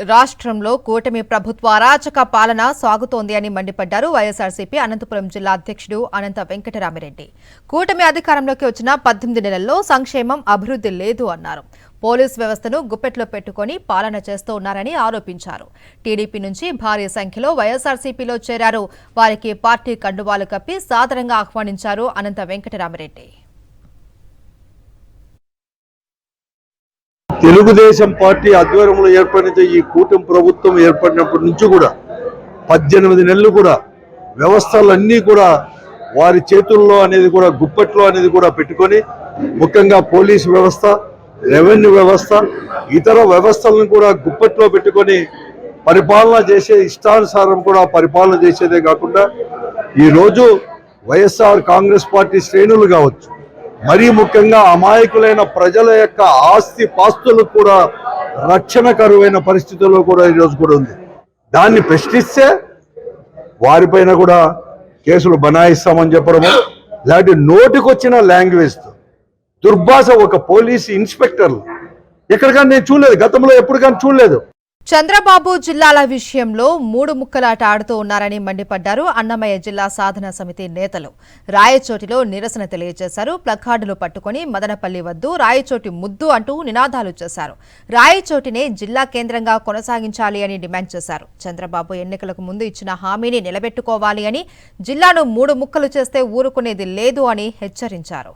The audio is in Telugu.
రాష్ట్రంలో కూటమి ప్రభుత్వ అరాచక పాలన సాగుతోంది అని మండిపడ్డారు వైఎస్ఆర్సీపీ అనంతపురం జిల్లా అధ్యక్షుడు అనంత వెంకటరామిరెడ్డి. కూటమి అధికారంలోకి వచ్చిన 18 నెలల్లో సంక్షేమం అభివృద్ధి లేదు అన్నారు. పోలీస్ వ్యవస్థను గుప్పెట్లో పెట్టుకుని పాలన చేస్తూ ఉన్నారని ఆరోపించారు. టీడీపీ నుంచి భారీ సంఖ్యలో వైఎస్ఆర్సీపీలో చేరారు. వారికి పార్టీ కండువాలు కప్పి సాదరంగా ఆహ్వానించారు అనంత వెంకటరామిరెడ్డి. తెలుగుదేశం పార్టీ ఆధ్వర్యంలో ఏర్పడిన ఈ కూటమి ప్రభుత్వం ఏర్పడినప్పటి నుంచి కూడా 18 నెలలు కూడా వ్యవస్థలన్నీ కూడా వారి చేతుల్లో అనేది కూడా గుప్పెట్లో అనేది కూడా పెట్టుకొని, ముఖ్యంగా పోలీసు వ్యవస్థ, రెవెన్యూ వ్యవస్థ, ఇతర వ్యవస్థలను కూడా గుప్పెట్లో పెట్టుకొని పరిపాలన చేసే ఇష్టానుసారం కూడా పరిపాలన చేసేదే కాకుండా ఈరోజు వైఎస్ఆర్ కాంగ్రెస్ పార్టీ శ్రేణులు కావచ్చు, మరీ ముఖ్యంగా అమాయకులైన ప్రజల యొక్క ఆస్తి పాస్తులకు కూడా రక్షణ కరువైన పరిస్థితుల్లో కూడా ఈరోజు కూడా ఉంది. దాన్ని ప్రశ్నిస్తే వారిపైన కూడా కేసులు బనాయిస్తామని చెప్పడము, ఇలాంటి నోటికొచ్చిన లాంగ్వేజ్తో దుర్భాష. ఒక పోలీసు ఇన్స్పెక్టర్లు ఎక్కడికైనా నేను చూడలేదు, గతంలో ఎప్పుడు కానీ చూడలేదు. చంద్రబాబు జిల్లాల విషయంలో 3 ముక్కలాట ఆడుతూ ఉన్నారని మండిపడ్డారు అన్నమయ్య జిల్లా సాధన సమితి నేతలు. రాయచోటిలో నిరసన తెలియజేశారు. ప్లకార్డులు పట్టుకుని మదనపల్లి వద్దు, రాయచోటి ముద్దు అంటూ నినాదాలు చేశారు. రాయచోటినే జిల్లా కేంద్రంగా కొనసాగించాలి అని డిమాండ్ చేశారు. చంద్రబాబు ఎన్నికలకు ముందు ఇచ్చిన హామీని నిలబెట్టుకోవాలి అని, జిల్లాను 3 ముక్కలు చేస్తే ఊరుకునేది లేదు అని హెచ్చరించారు.